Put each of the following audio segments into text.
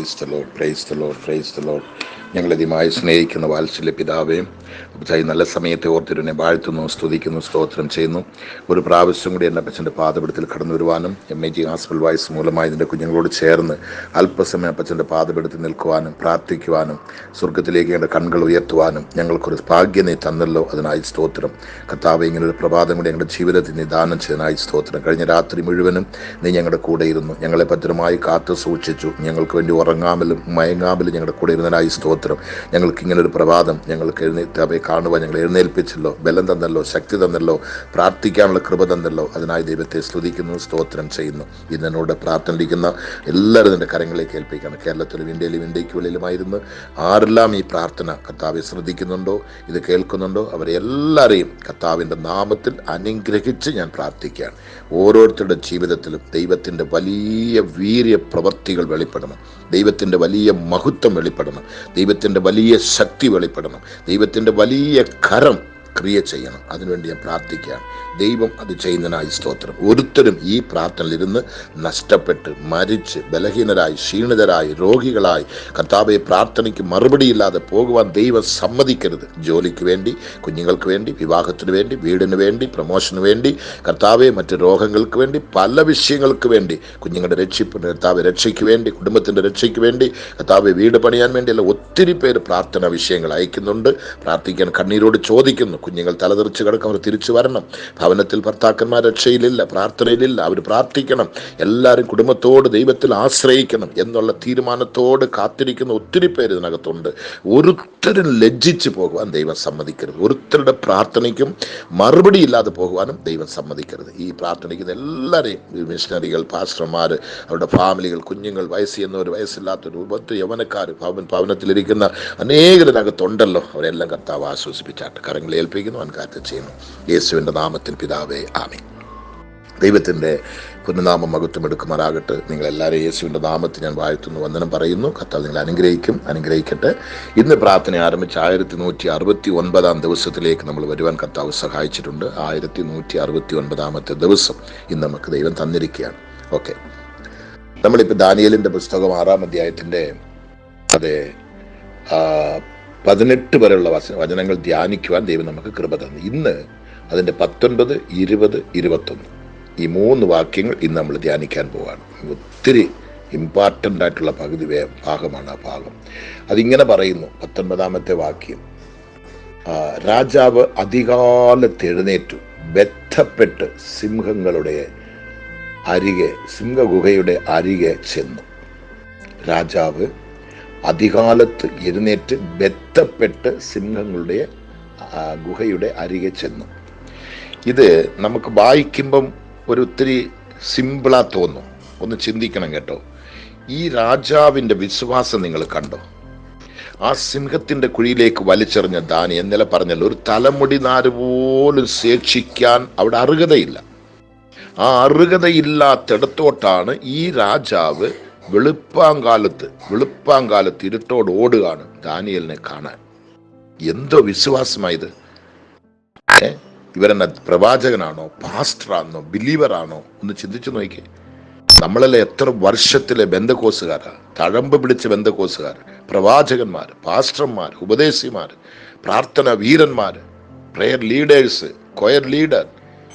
Price the lord, praise the lord, praise the lord. ഞങ്ങളധികമായി സ്നേഹിക്കുന്ന വാത്സല്യ പിതാവേ, നല്ല സമയത്തെ ഓർത്തിരുന്നെ വാഴ്ത്തുന്നു, സ്തുതിക്കുന്നു, സ്തോത്രം ചെയ്യുന്നു. ഒരു പ്രാവശ്യം കൂടി എൻ്റെ അപ്പച്ചൻ്റെ പാദപീഠത്തിൽ കടന്നു വരുവാനും MIG ഗോസ്പൽ വോയിസ് മൂലമായി ഇതിൻ്റെ കുഞ്ഞുങ്ങളോട് ചേർന്ന് അല്പസമയം അപ്പച്ചൻ്റെ പാദപീഠത്തിൽ നിൽക്കുവാനും പ്രാർത്ഥിക്കുവാനും സ്വർഗത്തിലേക്ക് എൻ്റെ കണ്ണുകൾ ഉയർത്തുവാനും ഞങ്ങൾക്കൊരു ഭാഗ്യം നീ തന്നല്ലോ, അതിനായി സ്തോത്രം. കർത്താവേ, ഇങ്ങനൊരു പ്രഭാതം കൂടി ഞങ്ങളുടെ ജീവിതത്തിൽ നീ ദാനം ചെയ്തതിനായി സ്തോത്രം. കഴിഞ്ഞ രാത്രി മുഴുവനും നീ ഞങ്ങളുടെ കൂടെ ഇരുന്നു, ഞങ്ങളെ ഭദ്രമായി കാത്തു സൂക്ഷിച്ചു. ഞങ്ങൾക്ക് വേണ്ടി ഉറങ്ങാമലും മയങ്ങാമലും ഞങ്ങളുടെ കൂടെ ഇരുന്നതിനായി സ്തോത്രം. ഞങ്ങൾക്ക് ഇങ്ങനൊരു പ്രഭാതം ഞങ്ങൾക്ക് എഴുന്നേറ്റ് കാണുവാൻ ഞങ്ങൾ എഴുന്നേൽപ്പിച്ചല്ലോ, ബലം തന്നല്ലോ, ശക്തി തന്നല്ലോ, പ്രാർത്ഥിക്കാനുള്ള കൃപ തന്നല്ലോ, അതിനായി ദൈവത്തെ സ്തുതിക്കുന്നു, സ്തോത്രം ചെയ്യുന്നു. ഇന്നോട് പ്രാർത്ഥനയിക്കുന്ന എല്ലാവരും എൻ്റെ കരങ്ങളിലേക്ക് ഏൽപ്പിക്കണം. കേരളത്തിലും ഇന്ത്യയിലും ഇന്ത്യക്ക് വെളിയിലുമായിരുന്നു ആരെല്ലാം ഈ പ്രാർത്ഥന കർത്താവെ ശ്രദ്ധിക്കുന്നുണ്ടോ, ഇത് കേൾക്കുന്നുണ്ടോ, അവരെ എല്ലാവരെയും കർത്താവിൻ്റെ നാമത്തിൽ അനുഗ്രഹിച്ച് ഞാൻ പ്രാർത്ഥിക്കുകയാണ്. ഓരോരുത്തരുടെ ജീവിതത്തിലും ദൈവത്തിൻ്റെ വലിയ വീര്യ പ്രവൃത്തികൾ വെളിപ്പെടണം, ദൈവത്തിൻ്റെ വലിയ മഹത്വം വെളിപ്പെടണം, ദൈവത്തിൻ്റെ വലിയ ശക്തി വെളിപ്പെടണം, ദൈവത്തിൻ്റെ വലിയ കരം ക്രിയ ചെയ്യണം. അതിനുവേണ്ടി ഞാൻ പ്രാർത്ഥിക്കുകയാണ്. ദൈവം അത് ചെയ്യുന്നതിനായി സ്തോത്രം. ഒരുത്തരും ഈ പ്രാർത്ഥനയിലിരുന്ന് നഷ്ടപ്പെട്ട് മരിച്ച് ബലഹീനരായി ക്ഷീണിതരായി രോഗികളായി കർത്താവെ പ്രാർത്ഥനയ്ക്ക് മറുപടിയില്ലാതെ പോകുവാൻ ദൈവം സമ്മതിക്കരുത്. ജോലിക്ക് വേണ്ടി, കുഞ്ഞുങ്ങൾക്ക് വേണ്ടി, വിവാഹത്തിന് വേണ്ടി, വീടിന് വേണ്ടി, പ്രമോഷന് വേണ്ടി, കർത്താവെ മറ്റ് രോഗങ്ങൾക്ക് വേണ്ടി, പല വിഷയങ്ങൾക്ക് വേണ്ടി, കുഞ്ഞുങ്ങളുടെ കർത്താവ് രക്ഷയ്ക്ക് വേണ്ടി, കുടുംബത്തിൻ്റെ രക്ഷയ്ക്ക് വേണ്ടി, കർത്താവെ വീട് പണിയാൻ വേണ്ടിയല്ല ഒത്തിരി പേര് പ്രാർത്ഥനാ വിഷയങ്ങൾ അയക്കുന്നുണ്ട്. പ്രാർത്ഥിക്കാൻ കണ്ണീരോട് ചോദിക്കുന്നു. കുഞ്ഞുങ്ങൾ തലതെറിച്ച് കിടക്കും, അവർ തിരിച്ചു വരണം. ഭവനത്തിൽ ഭർത്താക്കന്മാർ രക്ഷയിലില്ല, പ്രാർത്ഥനയിലില്ല, അവർ പ്രാർത്ഥിക്കണം. എല്ലാവരും കുടുംബത്തോട് ദൈവത്തിൽ ആശ്രയിക്കണം എന്നുള്ള തീരുമാനത്തോട് കാത്തിരിക്കുന്ന ഒത്തിരി പേര് ഇതിനകത്തുണ്ട്. ഒരുത്തരും ലജ്ജിച്ച് പോകുവാൻ ദൈവം സമ്മതിക്കരുത്. ഒരുത്തരുടെ പ്രാർത്ഥനയ്ക്കും മറുപടി ഇല്ലാതെ പോകുവാനും ദൈവം സമ്മതിക്കരുത്. ഈ പ്രാർത്ഥനയ്ക്കുന്ന എല്ലാവരെയും, മിഷണറികൾ, പാസ്റ്റർമാർ, അവരുടെ ഫാമിലികൾ, കുഞ്ഞുങ്ങൾ, വയസ്സിയെന്നവർ, വയസ്സില്ലാത്തവർ, യൗവനക്കാർ, ഭവനത്തിലിരിക്കുന്ന അനേകരകത്തുണ്ടല്ലോ, അവരെല്ലാം കർത്താവ് ആശ്വസിപ്പിച്ചാട്ട് കരങ്ങൾ ഏൽപ്പിക്കുന്നു, അൻകാറ്റ് ചെയ്യുന്നു. യേശുവിൻ്റെ നാമത്തിൽ പിതാവേ, ആമേൻ. ദൈവത്തിൻ്റെ പുനഃനാമം മഹത്വം എടുക്കുമാറാകട്ടെ. നിങ്ങളെല്ലാവരും യേശുവിൻ്റെ നാമത്തിൽ ഞാൻ വാഴ്ത്തുന്നു, വന്ദനം പറയുന്നു. കർത്താവ് നിങ്ങളെ അനുഗ്രഹിക്കട്ടെ. ഇന്ന് പ്രാർത്ഥന ആരംഭിച്ച് 1169 ദിവസത്തിലേക്ക് നമ്മൾ വരുവാൻ കർത്താവ് സഹായിച്ചിട്ടുണ്ട്. 1169 ദിവസം ഇന്ന് നമുക്ക് ദൈവം തന്നിരിക്കുകയാണ്. ഓക്കെ, നമ്മളിപ്പോൾ ദാനിയേലിൻ്റെ പുസ്തകം 6-ാം അധ്യായത്തിൻ്റെ 18 വരെയുള്ള വചനങ്ങൾ ധ്യാനിക്കുവാൻ ദൈവം നമുക്ക് കൃപ തന്നു. ഇന്ന് അതിൻ്റെ 19, 20, 21 ഈ 3 വാക്യങ്ങൾ ഇന്ന് നമ്മൾ ധ്യാനിക്കാൻ പോവുകയാണ്. ഒത്തിരി ഇമ്പോർട്ടൻ്റ് ആയിട്ടുള്ള ഭാഗമാണ് ആ ഭാഗം. അതിങ്ങനെ പറയുന്നു. 19-ാമത്തെ വാക്യം, രാജാവ് അധികാലത്ത് എഴുന്നേറ്റു, ബദ്ധപ്പെട്ട് സിംഹഗുഹയുടെ അരികെ ചെന്നു. രാജാവ് അധികാലത്ത് എഴുന്നേറ്റ് ബദ്ധപ്പെട്ട് സിംഹങ്ങളുടെ ഗുഹയുടെ അരികെ ചെന്നു. ഇത് നമുക്ക് വായിക്കുമ്പം ഒത്തിരി സിമ്പിളാ തോന്നും. ഒന്ന് ചിന്തിക്കണം കേട്ടോ. ഈ രാജാവിൻ്റെ വിശ്വാസം നിങ്ങൾ കണ്ടോ? ആ സിംഹത്തിൻ്റെ കുഴിയിലേക്ക് വലിച്ചെറിഞ്ഞ ദാനിയേൽ ഇന്നലെ പറഞ്ഞല്ലോ, ഒരു തലമുടി നാര് പോലും ശേഷിക്കാൻ അവിടെ അർഹതയില്ല. ആ അർഹതയില്ലാത്തിടത്തോട്ടാണ് ഈ രാജാവ് വെളുപ്പാങ്കാലത്ത് ഇരുട്ടോട് ഓടുകയാണ് ദാനിയേലിനെ കാണാൻ. എന്തോ വിശ്വാസമായത്! ഇവരെന്ന പ്രവാചകനാണോ, പാസ്റ്ററാണോ, ബിലീവറാണോ? ഒന്ന് ചിന്തിച്ചു നോക്കിയേ. നമ്മളെല്ലാം എത്ര വർഷത്തിലെ ബന്ധക്കോസുകാരാ, തഴമ്പ് പിടിച്ച ബന്ധക്കോസുകാർ, പ്രവാചകന്മാർ, പാസ്റ്റർമാർ, ഉപദേശിമാർ, പ്രാർത്ഥന വീരന്മാർ, പ്രയർ ലീഡേഴ്സ്, കൊയർ ലീഡർ,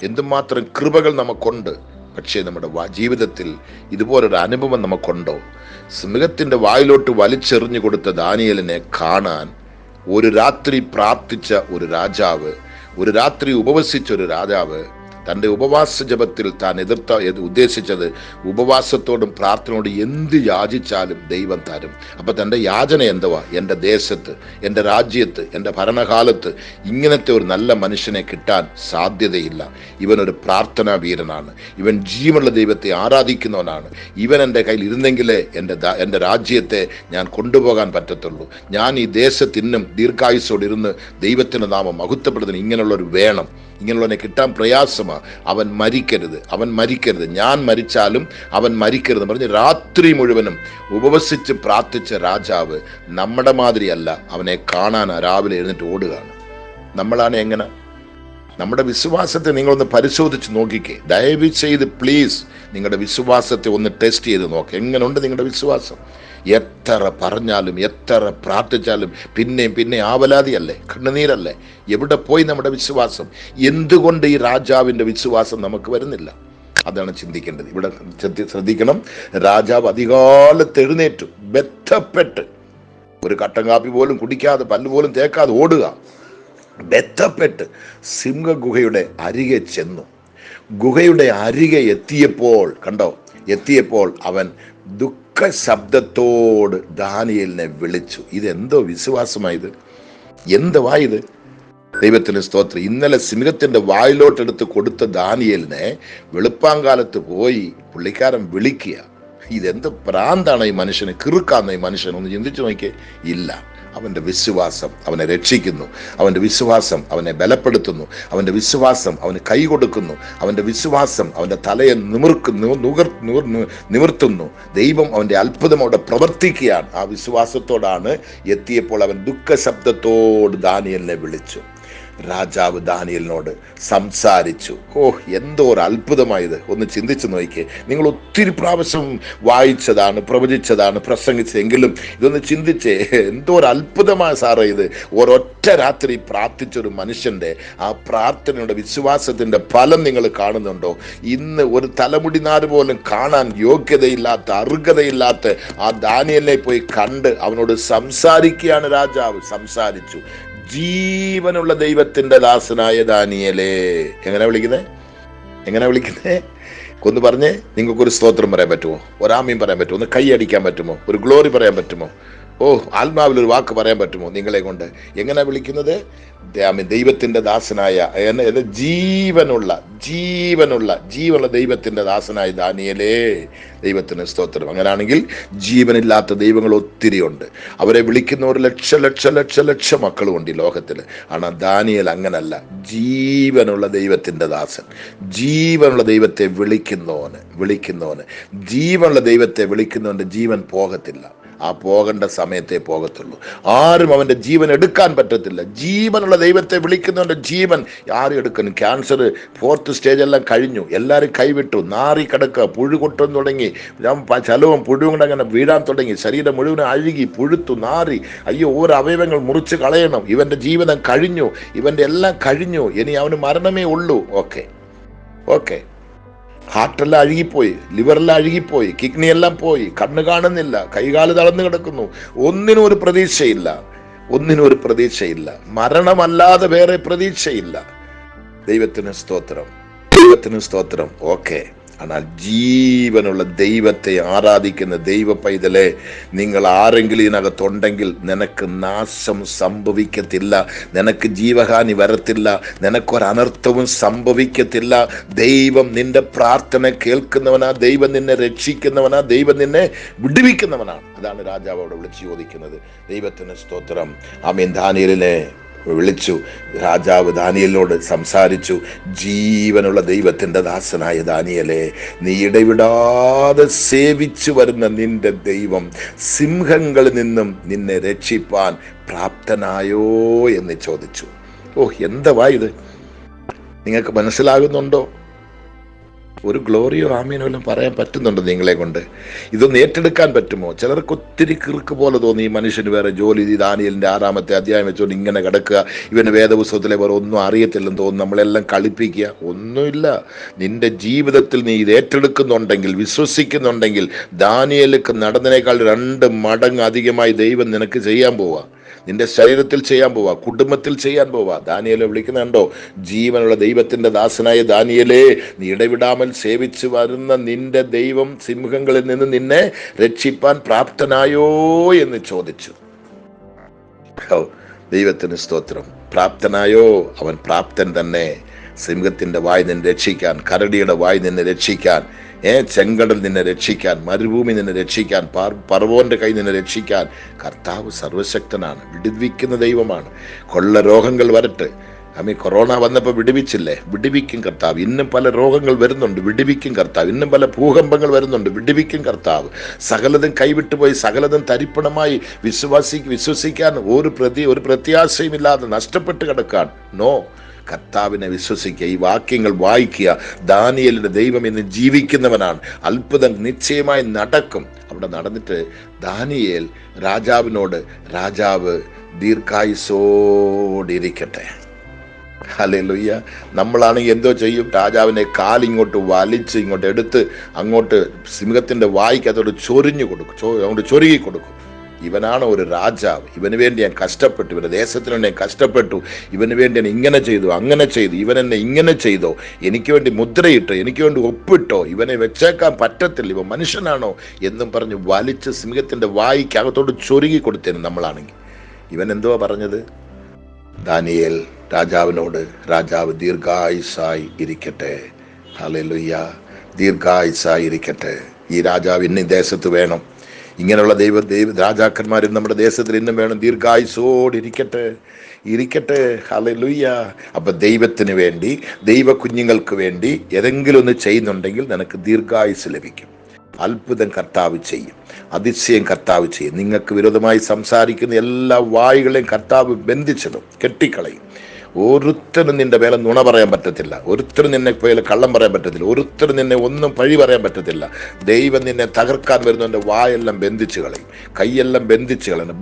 എന്തുമാത്രം കൃപകൾ നമുക്കുണ്ട്. പക്ഷേ നമ്മുടെ ജീവിതത്തിൽ ഇതുപോലൊരു അനുഭവം നമുക്കുണ്ടോ? സിംഹത്തിൻ്റെ വായിലോട്ട് വലിച്ചെറിഞ്ഞു കൊടുത്ത ദാനിയേലിനെ കാണാൻ ഒരു രാത്രി പ്രാർത്ഥിച്ച ഒരു രാജാവ്, ഒരു രാത്രി ഉപവസിച്ച ഒരു രാജാവ്, തൻ്റെ ഉപവാസ ജപത്തിൽ താൻ ഉദ്ദേശിച്ചത് ഉപവാസത്തോടും പ്രാർത്ഥനയോടും എന്ത് യാചിച്ചാലും ദൈവം തരും. അപ്പം തൻ്റെ യാചന എന്തുവാ? എൻ്റെ ദേശത്ത്, എൻ്റെ രാജ്യത്ത്, എൻ്റെ ഭരണകാലത്ത് ഇങ്ങനത്തെ ഒരു നല്ല മനുഷ്യനെ കിട്ടാൻ സാധ്യതയില്ല. ഇവനൊരു പ്രാർത്ഥനാ വീരനാണ്, ഇവൻ ജീവനുള്ള ദൈവത്തെ ആരാധിക്കുന്നവനാണ്, ഇവൻ എൻ്റെ കയ്യിൽ ഇരുന്നെങ്കിലേ എൻ്റെ രാജ്യത്തെ ഞാൻ കൊണ്ടുപോകാൻ പറ്റത്തുള്ളൂ. ഞാൻ ഈ ദേശത്തിന്നും ദീർഘായുസ്സോടെ ഇരുന്ന് ദൈവത്തിൻ്റെ നാമം മഹത്വപ്പെടുത്തുന്ന ഇങ്ങനെയുള്ളൊരു വേണം. ഇങ്ങനെയുള്ളവനെ കിട്ടാൻ പ്രയാസമാണ്. അവൻ മരിക്കരുത്, ഞാൻ മരിച്ചാലും അവൻ മരിക്കരുത് പറഞ്ഞ് രാത്രി മുഴുവനും ഉപവസിച്ച് പ്രാർത്ഥിച്ച രാജാവ് നമ്മുടെ മാതിരിയല്ല. അവനെ കാണാൻ രാവിലെ എഴുന്നേറ്റ് ഓടുകയാണ്. നമ്മളാണ് എങ്ങനെ? നമ്മുടെ വിശ്വാസത്തെ നിങ്ങളൊന്ന് പരിശോധിച്ച് നോക്കിക്കേ. ദയവ് ചെയ്ത് പ്ലീസ് നിങ്ങളുടെ വിശ്വാസത്തെ ഒന്ന് ടെസ്റ്റ് ചെയ്ത് നോക്കുക. എങ്ങനെയുണ്ട് നിങ്ങളുടെ വിശ്വാസം? എത്ര പറഞ്ഞാലും എത്ര പ്രാർത്ഥിച്ചാലും പിന്നെ ആവലാതിയല്ലേ, കണ്ണുനീരല്ലേ? എവിടെ പോയി നമ്മുടെ വിശ്വാസം? എന്തുകൊണ്ട് ഈ രാജാവിൻ്റെ വിശ്വാസം നമുക്ക് വരുന്നില്ല? അതാണ് ചിന്തിക്കേണ്ടത്. ഇവിടെ ശ്രദ്ധിക്കണം. രാജാവ് അധികാലത്ത് എഴുന്നേറ്റു, ബന്ധപ്പെട്ട്, ഒരു കട്ടൻ കാപ്പി പോലും കുടിക്കാതെ, പല്ല് പോലും തേക്കാതെ ഓടുക, ബന്ധപ്പെട്ട് സിംഹഗുഹയുടെ അരികെ ചെന്നു. ഗുഹയുടെ അരികെ എത്തിയപ്പോൾ അവൻ ദുഃഖ ശബ്ദത്തോട് ദാനിയേലിനെ വിളിച്ചു. ഇതെന്തോ വിശ്വാസമായത്? എന്തുവായത്? ദൈവത്തിന് സ്തോത്രം. ഇന്നലെ സിംഹത്തിന്റെ വായിലോട്ടെടുത്ത് കൊടുത്ത ദാനിയേലിനെ വെളുപ്പാങ്കാലത്ത് പോയി പുള്ളിക്കാരൻ വിളിക്കുക. ഇതെന്ത് പ്രാന്താണ് ഈ മനുഷ്യന്, കിറുക്കാന്ന ഈ മനുഷ്യൻ? ഒന്ന് ചിന്തിച്ചു നോക്കിയേ. ഇല്ല, അവൻ്റെ വിശ്വാസം അവനെ രക്ഷിക്കുന്നു, അവൻ്റെ വിശ്വാസം അവനെ ബലപ്പെടുത്തുന്നു, അവൻ്റെ വിശ്വാസം അവന് കൈ കൊടുക്കുന്നു, അവൻ്റെ വിശ്വാസം അവൻ്റെ തലയെ നിവർത്തുന്നു. ദൈവം അവൻ്റെ അത്ഭുതം അവിടെ പ്രവർത്തിക്കുകയാണ്. ആ വിശ്വാസത്തോടാണ് എത്തിയപ്പോൾ അവൻ ദുഃഖശബ്ദത്തോട് ദാനിയേലിനെ വിളിച്ചു. രാജാവ് ദാനിയേലിനോട് സംസാരിച്ചു. എന്തോ ഒരു അത്ഭുതമായത്! ഒന്ന് ചിന്തിച്ചു നോക്കിയേ. നിങ്ങൾ ഒത്തിരി പ്രാവശ്യം വായിച്ചതാണ്, പ്രവചിച്ചതാണ്, പ്രസംഗിച്ചെങ്കിലും ഇതൊന്ന് ചിന്തിച്ചേ. എന്തോ ഒരു അത്ഭുതമായ സാറേ ഇത്! ഒരൊറ്റ രാത്രി പ്രാർത്ഥിച്ചൊരു മനുഷ്യന്റെ ആ പ്രാർത്ഥനയുടെ വിശ്വാസത്തിന്റെ ഫലം നിങ്ങൾ കാണുന്നുണ്ടോ? ഇന്ന് ഒരു തലമുടി നാര് പോലും കാണാൻ യോഗ്യതയില്ലാത്ത, അർഹതയില്ലാത്ത ആ ദാനിയേലിനെ പോയി കണ്ട് അവനോട് സംസാരിക്കുകയാണ് രാജാവ്. സംസാരിച്ചു. ജീവനുള്ള ദൈവത്തിന്റെ ദാസനായ ദാനിയേലേ. എങ്ങനെ വിളിക്കുന്നേ? ഒന്ന് പറഞ്ഞേ. നിങ്ങൾക്കൊരു സ്തോത്രം പറയാൻ പറ്റുമോ? ഒരാമയും പറയാൻ പറ്റുമോ? ഒന്ന് കൈ അടിക്കാൻ പറ്റുമോ? ഒരു ഗ്ലോറി പറയാൻ പറ്റുമോ? ആത്മാവിലൊരു വാക്ക് പറയാൻ പറ്റുമോ നിങ്ങളെ കൊണ്ട്? എങ്ങനെ വിളിക്കുന്നത്? ദൈവത്തിന്റെ ദാസനായ, ജീവനുള്ള ദൈവത്തിന്റെ ദാസനായ ദാനിയേലേ. ദൈവത്തിന് സ്തോത്രം. അങ്ങനെയാണെങ്കിൽ ജീവനില്ലാത്ത ദൈവങ്ങൾ ഒത്തിരി ഉണ്ട്. അവരെ വിളിക്കുന്ന ഒരു ലക്ഷ മക്കളുണ്ട് ഈ ലോകത്തിൽ. ஆனால் ദാനിയേൽ അങ്ങനല്ല. ജീവനുള്ള ദൈവത്തിന്റെ ദാസൻ, ജീവനുള്ള ദൈവത്തെ വിളിക്കുന്നവന് ജീവനുള്ള ദൈവത്തെ വിളിക്കുന്നവന്റെ ജീവൻ പോകത്തില്ല. ആ പോകേണ്ട സമയത്തേ പോകത്തുള്ളൂ. ആരും അവൻ്റെ ജീവൻ എടുക്കാൻ പറ്റത്തില്ല. ജീവനുള്ള ദൈവത്തെ വിളിക്കുന്നവൻ്റെ ജീവൻ ആരും എടുക്കണം? ക്യാൻസർ 4th സ്റ്റേജെല്ലാം കഴിഞ്ഞു, എല്ലാവരും കൈവിട്ടു, നാറി കിടക്കുക, പുഴു കൊട്ടാൻ തുടങ്ങി, ചലവും പുഴുവും കൊണ്ട് അങ്ങനെ വീഴാൻ തുടങ്ങി, ശരീരം മുഴുവനും അഴുകി പുഴുത്തു നാറി. അയ്യോ, ഓരോ അവയവങ്ങൾ മുറിച്ച് കളയണം, ഇവൻ്റെ ജീവിതം കഴിഞ്ഞു, ഇവൻ്റെ എല്ലാം കഴിഞ്ഞു, ഇനി അവന് മരണമേ ഉള്ളൂ. ഓക്കെ ഹാർട്ടെല്ലാം അഴുകിപ്പോയി, ലിവറെല്ലാം അഴുകിപ്പോയി, കിഡ്നി എല്ലാം പോയി, കണ്ണ് കാണുന്നില്ല, കൈകാല് തളർന്നു കിടക്കുന്നു, ഒന്നിനും ഒരു പ്രതീക്ഷയില്ല. മരണമല്ലാതെ വേറെ പ്രതീക്ഷയില്ല. ദൈവത്തിന് സ്തോത്രം. ഓക്കെ. എന്നാൽ ജീവനുള്ള ദൈവത്തെ ആരാധിക്കുന്ന ദൈവ പൈതലെ, നിങ്ങൾ ആരെങ്കിലും ഇതിനകത്തുണ്ടെങ്കിൽ നിനക്ക് നാശം സംഭവിക്കത്തില്ല, നിനക്ക് ജീവഹാനി വരത്തില്ല, നിനക്കൊരനർത്ഥവും സംഭവിക്കത്തില്ല. ദൈവം നിന്റെ പ്രാർത്ഥന കേൾക്കുന്നവനാ, ദൈവം നിന്നെ രക്ഷിക്കുന്നവനാ, ദൈവം നിന്നെ വിടുവിക്കുന്നവനാണ്. അതാണ് രാജാവ് അവിടെ വിളിച്ചു ചോദിക്കുന്നത്. ദൈവത്തിന് സ്തോത്രം. ആമേൻ. ദാനിയേലിനെ വിളിച്ചു. രാജാവ് ദാനിയേലിനോട് സംസാരിച്ചു. ജീവനുള്ള ദൈവത്തിന്റെ ദാസനായ ദാനിയേലേ, നീ ഇടവിടാതെ സേവിച്ചു വരുന്ന നിന്റെ ദൈവം സിംഹങ്ങളിൽ നിന്നും നിന്നെ രക്ഷിപ്പാൻ പ്രാപ്തനായോ എന്ന് ചോദിച്ചു. എന്താ ഇത്? നിങ്ങൾക്ക് മനസ്സിലാകുന്നുണ്ടോ? ഒരു ഗ്ലോറിയോ ആമീനോ എല്ലാം പറയാൻ പറ്റുന്നുണ്ടോ നിങ്ങളെ കൊണ്ട്? ഇതൊന്ന് ഏറ്റെടുക്കാൻ പറ്റുമോ? ചിലർക്ക് ഒത്തിരി കിറുക്ക് പോലെ തോന്നി. ഈ മനുഷ്യന് വേറെ ജോലി, ദാനിയേലിന്റെ 6ാമത്തെ അധ്യായം വെച്ചുകൊണ്ട് ഇങ്ങനെ കിടക്കുക, ഇവന് വേദപുസ്തകത്തിലെ വേറെ ഒന്നും അറിയത്തില്ലെന്ന് തോന്നുന്നു, നമ്മളെല്ലാം കളിപ്പിക്കുക. ഒന്നുമില്ല. നിന്റെ ജീവിതത്തിൽ നീ ഇത് ഏറ്റെടുക്കുന്നുണ്ടെങ്കിൽ, വിശ്വസിക്കുന്നുണ്ടെങ്കിൽ, ദാനിയേലിക്ക് നടന്നതിനേക്കാൾ 2 മടങ്ങ് അധികമായി ദൈവം നിനക്ക് ചെയ്യാൻ പോവാ. നിന്റെ ശരീരത്തിൽ ചെയ്യാൻ പോവാ, കുടുംബത്തിൽ ചെയ്യാൻ പോവാ. ദാനിയേലെ വിളിക്കുന്നുണ്ടോ? ജീവനുള്ള ദൈവത്തിന്റെ ദാസനായ ദാനിയേലേ, നീ ഇടവിടാமல் സേവിച്ചു വരുന്ന നിന്റെ ദൈവം സിംഹങ്ങളിൽ നിന്ന് നിന്നെ രക്ഷിപ്പാൻ പ്രാപ്തനായോ എന്ന് ചോദിച്ചു. ദൈവത്തിന് സ്തോത്രം. പ്രാപ്തനായോ? അവൻ പ്രാപ്തൻ തന്നെ. സിംഹത്തിന്റെ വായ് നിന്നെ രക്ഷിക്കാൻ, കരടിയുടെ വായ് നിന്നെ രക്ഷിക്കാൻ, ചെങ്കടൽ നിന്നെ രക്ഷിക്കാൻ, മരുഭൂമി നിന്നെ രക്ഷിക്കാൻ, പർവ്വോന്റെ കൈ നിന്നെ രക്ഷിക്കാൻ കർത്താവ് സർവശക്തനാണ്. വിടുവിക്കുന്ന ദൈവമാണ്. കൊള്ള രോഗങ്ങൾ വരട്ടെ. കൊറോണ വന്നപ്പോൾ വിടുവിച്ചില്ലേ? വിടുവിക്കും കർത്താവ്. ഇന്നും പല രോഗങ്ങൾ വരുന്നുണ്ട്, വിടുവിക്കും കർത്താവ്. ഇന്നും പല ഭൂകമ്പങ്ങൾ വരുന്നുണ്ട്, വിടുവിക്കും കർത്താവ്. സകലതും കൈവിട്ടുപോയി, സകലതും തരിപ്പണമായി വിശ്വസിക്കാൻ ഒരു പ്രത്യാശയും ഇല്ലാതെ നഷ്ടപ്പെട്ട് കിടക്കാൻ. കർത്താവിനെ വിശ്വസിക്കുക, ഈ വാക്യങ്ങൾ വായിക്കുക. ദാനിയേലിന്റെ ദൈവം ഇന്ന് ജീവിക്കുന്നവനാണ്. അത്ഭുതം നിശ്ചയമായി നടക്കും. അവിടെ നടന്നിട്ട് ദാനിയേൽ രാജാവിനോട്, രാജാവ് ദീർഘായുസ്സോടിരിക്കട്ടെ. ഹല്ലേലൂയ. നമ്മളാണെങ്കിൽ എന്തോ ചെയ്യും? രാജാവിനെ കാലിങ്ങോട്ട് വലിച്ച് ഇങ്ങോട്ട് എടുത്ത് അങ്ങോട്ട് സിംഹത്തിന്റെ വായിക്ക് അതോട് ചൊരിഞ്ഞു കൊടുക്കും, അങ്ങോട്ട് ചൊരുകി കൊടുക്കും. ഇവനാണ് ഒരു രാജാവ്, ഇവന് വേണ്ടി ഞാൻ കഷ്ടപ്പെട്ടു, ഇവന്റെ ദേശത്തിന് വേണ്ടി ഞാൻ കഷ്ടപ്പെട്ടു, ഇവന് വേണ്ടി ഞാൻ ഇങ്ങനെ ചെയ്തു, അങ്ങനെ ചെയ്തു, ഇവൻ എന്നെ ഇങ്ങനെ ചെയ്തോ, എനിക്ക് വേണ്ടി മുദ്രയിട്ടോ, എനിക്ക് വേണ്ടി ഒപ്പിട്ടോ, ഇവനെ വെച്ചേക്കാൻ പറ്റത്തില്ല, ഇവൻ മനുഷ്യനാണോ എന്നും പറഞ്ഞ് വലിച്ച് സിംഹത്തിന്റെ വായിക്ക് അകത്തോട്ട് ചൊരുകി കൊടുത്തേന് നമ്മളാണെങ്കിൽ. ഇവൻ എന്തുവാ പറഞ്ഞത്? ദാനിയേൽ രാജാവിനോട്, രാജാവ് ദീർഘായുസ്സായി ഇരിക്കട്ടെ. ഹല്ലേലൂയ. ദീർഘായുസ്സായി ഇരിക്കട്ടെ. ഈ രാജാവ് ഇന്ന് ദേശത്ത് വേണം. ഇങ്ങനെയുള്ള ദൈവ രാജാക്കന്മാരും നമ്മുടെ ദേശത്തിൽ ഇന്നും വേണം. ദീർഘായുസ്സോടിരിക്കട്ടെ, ഇരിക്കട്ടെ. ഹല്ലേലൂയ. അപ്പൊ ദൈവത്തിന് വേണ്ടി, ദൈവ കുഞ്ഞുങ്ങൾക്ക് വേണ്ടി ഏതെങ്കിലും ഒന്ന് ചെയ്യുന്നുണ്ടെങ്കിൽ നിനക്ക് ദീർഘായുസ് ലഭിക്കും. അത്ഭുതം കർത്താവ് ചെയ്യും, അതിശയം കർത്താവ് ചെയ്യും. നിങ്ങൾക്ക് വിരോധമായി സംസാരിക്കുന്ന എല്ലാ വായുകളെയും കർത്താവ് ബന്ധിച്ചിടും, കെട്ടിക്കളയും. ഒരുത്തരും നിന്റെ മേലെ നുണ പറയാൻ പറ്റത്തില്ല, ഒരുത്തരും നിന്നെ പേലെ കള്ളം പറയാൻ പറ്റത്തില്ല, ഒരുത്തരും നിന്നെ ഒന്നും പഴി പറയാൻ പറ്റത്തില്ല. ദൈവം നിന്നെ തകർക്കാൻ വരുന്നവൻ്റെ വായെല്ലാം ബന്ധിച്ച് കളയും, കൈയെല്ലാം ബന്ധിച്ച് കളയും.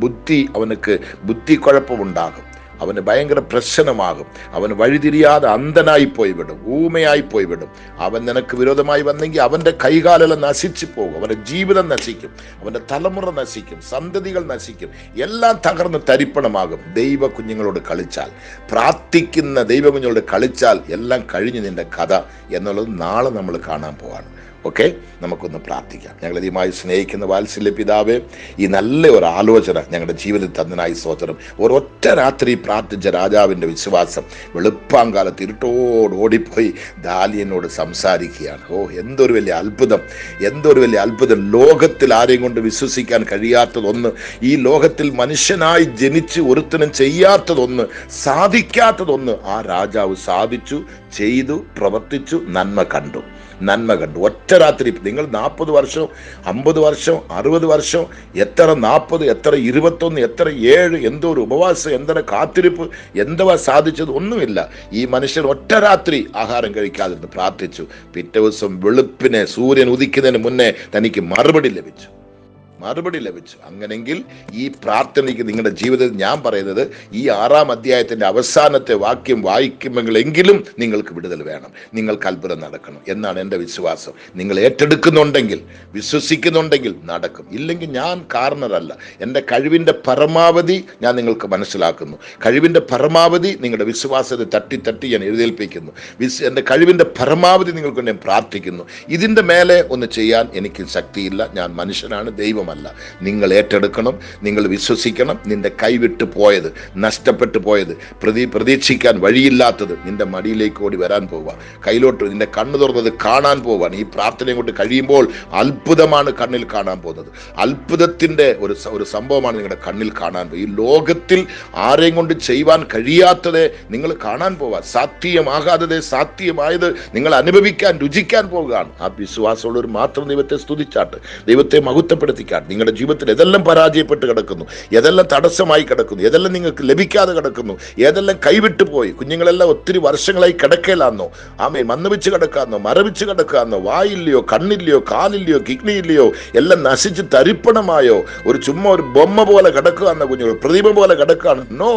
അവനക്ക് ബുദ്ധി കുഴപ്പമുണ്ടാകും, അവന് ഭയങ്കര പ്രശ്നമാകും, അവൻ വഴിതിരിയാതെ അന്ധനായി പോയി വിടും, ഊമയായി പോയി വിടും. അവൻ നിനക്ക് വിരോധമായി വന്നെങ്കിൽ അവൻ്റെ കൈകാലെല്ലാം നശിച്ചു പോകും, അവൻ്റെ ജീവിതം നശിക്കും, അവൻ്റെ തലമുറ നശിക്കും, സന്തതികൾ നശിക്കും, എല്ലാം തകർന്ന് തരിപ്പണമാകും. ദൈവ കുഞ്ഞുങ്ങളോട് കളിച്ചാൽ, പ്രാർത്ഥിക്കുന്ന ദൈവ കുഞ്ഞുങ്ങളോട് കളിച്ചാൽ എല്ലാം കഴിഞ്ഞു നിന്റെ കഥ എന്നുള്ളത് നാളെ നമ്മൾ കാണാൻ പോവാണ്. ഓക്കെ, നമുക്കൊന്ന് പ്രാർത്ഥിക്കാം. ഞങ്ങളധികമായി സ്നേഹിക്കുന്ന വാത്സല്യ പിതാവേ, ഈ നല്ല ഒരു ആലോചന ഞങ്ങളുടെ ജീവിതത്തിൽ തന്നതിനായി സ്തോത്രം. ഒരൊറ്റ രാത്രി പ്രാർത്ഥിച്ച രാജാവിൻ്റെ വിശ്വാസം വെളുപ്പാങ്കാലത്ത് ഇരുട്ടോട് ഓടിപ്പോയി ദാനിയേലിനോട് സംസാരിക്കുകയാണ്. എന്തൊരു വലിയ അത്ഭുതം, എന്തൊരു വലിയ അത്ഭുതം. ലോകത്തിൽ ആരെയും കൊണ്ട് വിശ്വസിക്കാൻ കഴിയാത്തതൊന്ന്, ഈ ലോകത്തിൽ മനുഷ്യനായി ജനിച്ച് ഒരുത്തനും ചെയ്യാത്തതൊന്ന്, സാധിക്കാത്തതൊന്ന് ആ രാജാവ് സാധിച്ചു, ചെയ്തു, പ്രവർത്തിച്ചു, നന്മ കണ്ടു. ഒറ്റ രാത്രി. നിങ്ങൾ 40 വർഷം, 50 വർഷം, 60 വർഷം, എത്ര 40, എത്ര 21, എത്ര 7, എന്തോ ഒരു ഉപവാസം, എന്തൊരു കാത്തിരിപ്പ്, എന്തുവാ സാധിച്ചത്? ഒന്നുമില്ല. ഈ മനുഷ്യൻ ഒറ്റ രാത്രി ആഹാരം കഴിക്കാതിരുന്ന് പ്രാർത്ഥിച്ചു. പിറ്റേ ദിവസം വെളുപ്പിനെ സൂര്യൻ ഉദിക്കുന്നതിന് മുന്നേ തനിക്ക് മറുപടി ലഭിച്ചു. അങ്ങനെങ്കിൽ ഈ പ്രാർത്ഥനയ്ക്ക് നിങ്ങളുടെ ജീവിതത്തിൽ ഞാൻ പറയുന്നത്, ഈ 6-ാം അധ്യായത്തിന്റെ അവസാനത്തെ വാക്യം വായിക്കുമെങ്കിലെങ്കിലും നിങ്ങൾക്ക് വിടുതൽ വേണം, നിങ്ങൾക്ക് അത്ഭുതം നടക്കണം എന്നാണ് എൻ്റെ വിശ്വാസം. നിങ്ങൾ ഏറ്റെടുക്കുന്നുണ്ടെങ്കിൽ, വിശ്വസിക്കുന്നുണ്ടെങ്കിൽ നടക്കും. ഇല്ലെങ്കിൽ ഞാൻ കാരണരല്ല. എൻ്റെ കഴിവിൻ്റെ പരമാവധി ഞാൻ നിങ്ങൾക്ക് മനസ്സിലാക്കുന്നു. കഴിവിൻ്റെ പരമാവധി നിങ്ങളുടെ വിശ്വാസത്തെ തട്ടി ഞാൻ എഴുന്നേൽപ്പിക്കുന്നു. എൻ്റെ കഴിവിൻ്റെ പരമാവധി നിങ്ങൾക്ക് ഞാൻ പ്രാർത്ഥിക്കുന്നു. ഇതിൻ്റെ മേലെ ഒന്ന് ചെയ്യാൻ എനിക്ക് ശക്തിയില്ല. ഞാൻ മനുഷ്യനാണ്, ദൈവം. നിങ്ങൾ ഏറ്റെടുക്കണം, നിങ്ങൾ വിശ്വസിക്കണം. നിന്റെ കൈവിട്ട് പോയത്, നഷ്ടപ്പെട്ടു പോയത്, പ്രതീക്ഷിക്കാൻ വഴിയില്ലാത്തത് നിന്റെ മടിയിലേക്ക് ഓടി വരാൻ പോവുക. കയ്യിലോട്ട് നിന്റെ കണ്ണ് തുറന്നത് കാണാൻ പോവാണ്. ഈ പ്രാർത്ഥനയും കൊണ്ട് കഴിയുമ്പോൾ അത്ഭുതമാണ് കണ്ണിൽ കാണാൻ പോകുന്നത്. അത്ഭുതത്തിന്റെ ഒരു സംഭവമാണ് നിങ്ങളുടെ കണ്ണിൽ കാണാൻ പോകുക. ഈ ലോകത്തിൽ ആരെയും കൊണ്ട് ചെയ്യുവാൻ കഴിയാത്തത് നിങ്ങൾ കാണാൻ പോവാ. സാധ്യമാകാത്തത് സാധ്യമായത് നിങ്ങൾ അനുഭവിക്കാൻ, രുചിക്കാൻ പോകുകയാണ്. ആ വിശ്വാസമുള്ളവർ മാത്രം ദൈവത്തെ സ്തുതിച്ചാട്ട്, ദൈവത്തെ മഹത്വപ്പെടുത്തിക്കാട്ട്. നിങ്ങളുടെ ജീവിതത്തിൽ ഏതെല്ലാം പരാജയപ്പെട്ട് കിടക്കുന്നു, ഏതെല്ലാം തടസ്സമായി കിടക്കുന്നു, ഏതെല്ലാം നിങ്ങൾക്ക് ലഭിക്കാതെ കിടക്കുന്നു, ഏതെല്ലാം കൈവിട്ടു പോയി, കുഞ്ഞുങ്ങളെല്ലാം ഒത്തിരി വർഷങ്ങളായി കിടക്കലാന്നോ, ആമേ മന്ദവിച്ച് കിടക്കാന്നോ, മരവിച്ച് കിടക്കാന്നോ, വായില്ലയോ, കണ്ണില്ലയോ, കാലില്ലയോ, കിഡ്നിയില്ലയോ, എല്ലാം നശിച്ച് തരിപ്പണമായോ, ചുമ്മാ ഒരു ബൊമ്മ പോലെ കിടക്കുകയെന്ന കുഞ്ഞുങ്ങൾ, പ്രതിമ പോലെ കിടക്കുകയാണ്. നോ,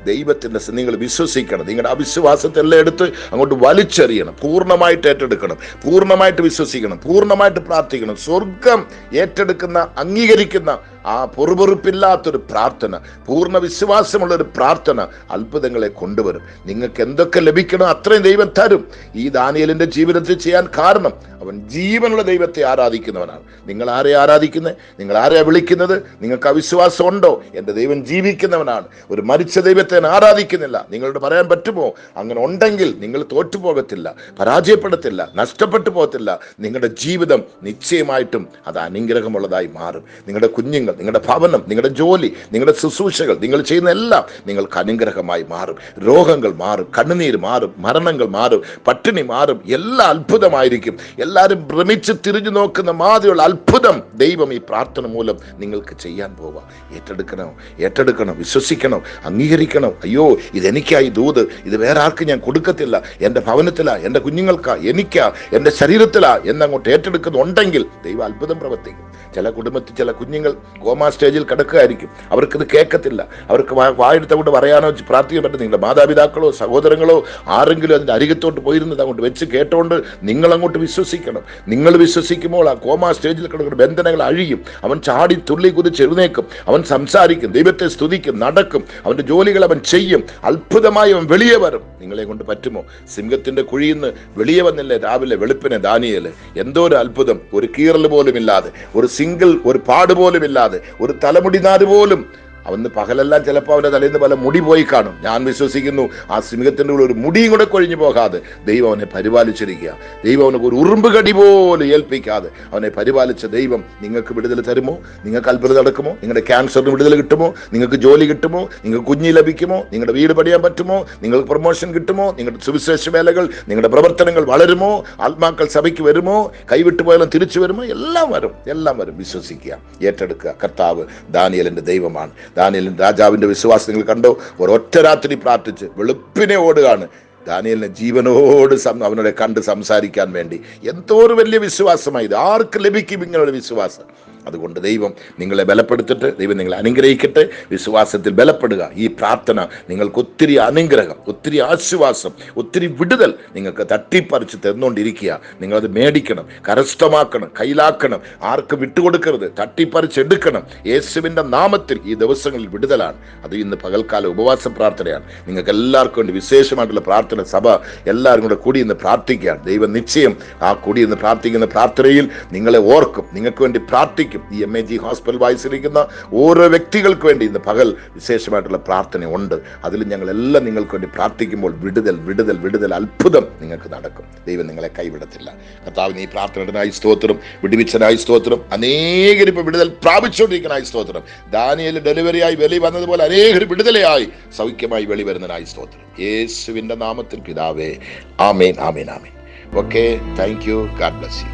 ദൈവത്തിൻ്റെ നിങ്ങൾ വിശ്വസിക്കണം. നിങ്ങളുടെ അവിശ്വാസത്തെ എല്ലാം എടുത്ത് അങ്ങോട്ട് വലിച്ചെറിയണം. പൂർണ്ണമായിട്ട് ഏറ്റെടുക്കണം, പൂർണ്ണമായിട്ട് വിശ്വസിക്കണം, പൂർണ്ണമായിട്ട് പ്രാർത്ഥിക്കണം. സ്വർഗം ഏറ്റെടുക്കുന്ന, അംഗീകരിക്കുന്ന ആ പൊറുപൊറുപ്പില്ലാത്തൊരു പ്രാർത്ഥന, പൂർണ്ണ വിശ്വാസമുള്ളൊരു പ്രാർത്ഥന അത്ഭുതങ്ങളെ കൊണ്ടുവരും. നിങ്ങൾക്ക് എന്തൊക്കെ ലഭിക്കണോ അത്രയും ദൈവം തരും. ഈ ദാനിയേലിന്റെ ജീവിതത്തിൽ ചെയ്യാൻ കാരണം അവൻ ജീവനുള്ള ദൈവത്തെ ആരാധിക്കുന്നവനാണ്. നിങ്ങൾ ആരെ ആരാധിക്കുന്നത്? നിങ്ങൾ ആരെയാ വിളിക്കുന്നത്? നിങ്ങൾക്ക് അവിശ്വാസം ഉണ്ടോ? എൻ്റെ ദൈവം ജീവിക്കുന്നവനാണ്, ഒരു മരിച്ച ദൈവത്തെ ആരാധിക്കുന്നില്ല. നിങ്ങളോട് പറയാൻ പറ്റുമോ? അങ്ങനെ ഉണ്ടെങ്കിൽ നിങ്ങൾ തോറ്റുപോകത്തില്ല, പരാജയപ്പെടത്തില്ല, നഷ്ടപ്പെട്ടു പോകത്തില്ല. നിങ്ങളുടെ ജീവിതം നിശ്ചയമായിട്ടും അത് അനുഗ്രഹമുള്ളതായി മാറും. നിങ്ങളുടെ കുഞ്ഞുങ്ങൾ, നിങ്ങളുടെ ഭവനം, നിങ്ങളുടെ ജോലി, നിങ്ങളുടെ ശുശ്രൂഷകൾ, നിങ്ങൾ ചെയ്യുന്ന എല്ലാം നിങ്ങൾക്ക് അനുഗ്രഹമായി മാറും. രോഗങ്ങൾ മാറും, കണ്ണുനീര് മാറും, മരണങ്ങൾ മാറും, പട്ടിണി മാറും, എല്ലാം അത്ഭുതമായിരിക്കും. എല്ലാവരും ഭ്രമിച്ച് തിരിഞ്ഞു നോക്കുന്ന മാതിരിയുള്ള അത്ഭുതം ദൈവം ഈ പ്രാർത്ഥന മൂലം നിങ്ങൾക്ക് ചെയ്യാൻ പോവാ. ഏറ്റെടുക്കണം, വിശ്വസിക്കണം, അംഗീകരിക്കണം. അയ്യോ, ഇതെനിക്കായി ദൂത്, ഇത് വേറെ ആർക്കും ഞാൻ കൊടുക്കത്തില്ല, എൻ്റെ ഭവനത്തിലാ, എൻ്റെ കുഞ്ഞുങ്ങൾക്കാ, എനിക്കാ, എൻ്റെ ശരീരത്തിലാ എന്നങ്ങോട്ട് ഏറ്റെടുക്കുന്നുണ്ടെങ്കിൽ ദൈവം അത്ഭുതം പ്രവർത്തിക്കും. ചില കുടുംബത്തിൽ ചില കുഞ്ഞുങ്ങൾ കോമാ സ്റ്റേജിൽ കിടക്കുകയായിരിക്കും. അവർക്കിത് കേൾക്കത്തില്ല, അവർക്ക് വായെടുത്ത് അങ്ങോട്ട് പറയാനോ പ്രാർത്ഥിക്കാൻ പറ്റും. നിങ്ങളുടെ മാതാപിതാക്കളോ സഹോദരങ്ങളോ ആരെങ്കിലും അതിൻ്റെ അരികത്തോട്ട് പോയിരുന്നത് അങ്ങോട്ട് വെച്ച് കേട്ടോണ്ട് നിങ്ങളങ്ങോട്ട് വിശ്വസിക്കണം. നിങ്ങൾ വിശ്വസിക്കുമ്പോൾ ആ കോമാ സ്റ്റേജിൽ കിടക്കുന്ന ബന്ധനങ്ങൾ അഴിയും. അവൻ ചാടി തുള്ളി കുതിച്ച് എഴുന്നേക്കും, അവൻ സംസാരിക്കും, ദൈവത്തെ സ്തുതിക്കും, നടക്കും, അവൻ്റെ ജോലികൾ അവൻ ചെയ്യും, അത്ഭുതമായി അവൻ വെളിയെ വരും. നിങ്ങളെ കൊണ്ട് പറ്റുമോ? സിംഹത്തിന്റെ കുഴിയിൽ നിന്ന് വെളിയെ വന്നില്ലേ രാവിലെ വെളുപ്പിനെ ദാനിയേല്? എന്തോ ഒരു അത്ഭുതം! ഒരു കീറൽ പോലും ഇല്ലാതെ, ഒരു പാട് പോലും ഇല്ലാതെ, ഒരു തലമുടി നാര് പോലും. അവന് പകലെല്ലാം ചിലപ്പോൾ അവൻ്റെ തലേന്ന് പല മുടി പോയി കാണും. ഞാൻ വിശ്വസിക്കുന്നു ആ സിംഹത്തിൻ്റെ ഉള്ളിൽ ഒരു മുടിയും കൂടെ കൊഴിഞ്ഞു പോകാതെ ദൈവം അവനെ പരിപാലിച്ചിരിക്കുക. ദൈവം അവനെ ഒരു ഉറുമ്പ് കടി പോലും ഏൽപ്പിക്കാതെ അവനെ പരിപാലിച്ച ദൈവം നിങ്ങൾക്ക് വിടുതൽ തരുമോ? നിങ്ങൾക്ക് അത്ഭുതം നടക്കുമോ? നിങ്ങളുടെ ക്യാൻസറിന് വിടുതൽ കിട്ടുമോ? നിങ്ങൾക്ക് ജോലി കിട്ടുമോ? നിങ്ങൾക്ക് കുഞ്ഞ് ലഭിക്കുമോ? നിങ്ങളുടെ വീട് പണിയാൻ പറ്റുമോ? നിങ്ങൾക്ക് പ്രൊമോഷൻ കിട്ടുമോ? നിങ്ങളുടെ സുവിശേഷ വേലകൾ, നിങ്ങളുടെ പ്രവർത്തനങ്ങൾ വളരുമോ? ആത്മാക്കൾ സഭയ്ക്ക് വരുമോ? കൈവിട്ടു പോയാലും തിരിച്ചു വരുമോ? എല്ലാം വരും. വിശ്വസിക്കുക, ഏറ്റെടുക്കുക. കർത്താവ് ദാനിയേലിന്റെ ദൈവമാണ്. ദാനിയേൽ രാജാവിന്റെ വിശ്വാസം നിങ്ങൾ കണ്ടോ? ഒരൊറ്റ രാത്രി പ്രാർത്ഥിച്ച് വെളുപ്പിനെ ഓടുകയാണ് ദാനിയേലിനെ ജീവനോട് അവനോട് കണ്ട് സംസാരിക്കാൻ വേണ്ടി. എന്തോ ഒരു വലിയ വിശ്വാസമായത്! ആർക്ക് ലഭിക്കും ഇങ്ങനൊരു വിശ്വാസം? അതുകൊണ്ട് ദൈവം നിങ്ങളെ ബലപ്പെടുത്തിട്ട്, ദൈവം നിങ്ങളെ അനുഗ്രഹിക്കട്ടെ. വിശ്വാസത്തിൽ ബലപ്പെടുക. ഈ പ്രാർത്ഥന നിങ്ങൾക്ക് ഒത്തിരി അനുഗ്രഹം, ഒത്തിരി ആശ്വാസം, ഒത്തിരി വിടുതൽ നിങ്ങൾക്ക് തട്ടിപ്പറിച്ച് തന്നുകൊണ്ടിരിക്കുക. നിങ്ങളത് മേടിക്കണം, കരസ്ഥമാക്കണം, കയ്യിലാക്കണം, ആർക്കും വിട്ടുകൊടുക്കരുത്, തട്ടിപ്പറിച്ചെടുക്കണം. യേശുവിൻ്റെ നാമത്തിൽ ഈ ദിവസങ്ങളിൽ വിടുതലാണ്. അത് ഇന്ന് പകൽക്കാല ഉപവാസ പ്രാർത്ഥനയാണ്. നിങ്ങൾക്ക് എല്ലാവർക്കും വേണ്ടി വിശേഷമായിട്ടുള്ള പ്രാർത്ഥന സഭ എല്ലാവരും കൂടെ കൂടി ഇന്ന് പ്രാർത്ഥിക്കുകയാണ്. ദൈവം നിശ്ചയം ആ കൂടി ഇന്ന് പ്രാർത്ഥിക്കുന്ന പ്രാർത്ഥനയിൽ നിങ്ങളെ ഓർക്കും, നിങ്ങൾക്ക് വേണ്ടി പ്രാർത്ഥിക്കും. ഈ MAG ഹോസ്പിറ്റൽ വായിച്ചിരിക്കുന്ന ഓരോ വ്യക്തികൾക്ക് വേണ്ടി ഇന്ന് പകൽ വിശേഷമായിട്ടുള്ള പ്രാർത്ഥന ഉണ്ട്. അതിൽ ഞങ്ങളെല്ലാം നിങ്ങൾക്ക് വേണ്ടി പ്രാർത്ഥിക്കുമ്പോൾ വിടുതൽ അത്ഭുതം നിങ്ങൾക്ക് നടക്കും. ദൈവം നിങ്ങളെ കൈവിടത്തില്ല. കർത്താവിന് ഈ പ്രാർത്ഥനയുടനായി സ്തോത്രം, വിടുവിച്ചനായി സ്തോത്രം, അനേകർ ഇപ്പോൾ വിടുതൽ പ്രാപിച്ചുകൊണ്ടിരിക്കുന്നതായി സ്തോത്രം. ദാനിയേൽ ഡെലിവറിയായി വെളി വന്നതുപോലെ അനേകർ വിടുതലയായി സൗഖ്യമായി വെളി വരുന്നതിനായി സ്തോത്രം. യേശുവിൻ്റെ നാമത്തിൽ പിതാവേ, ആമേൻ. Okay, thank you. God bless U.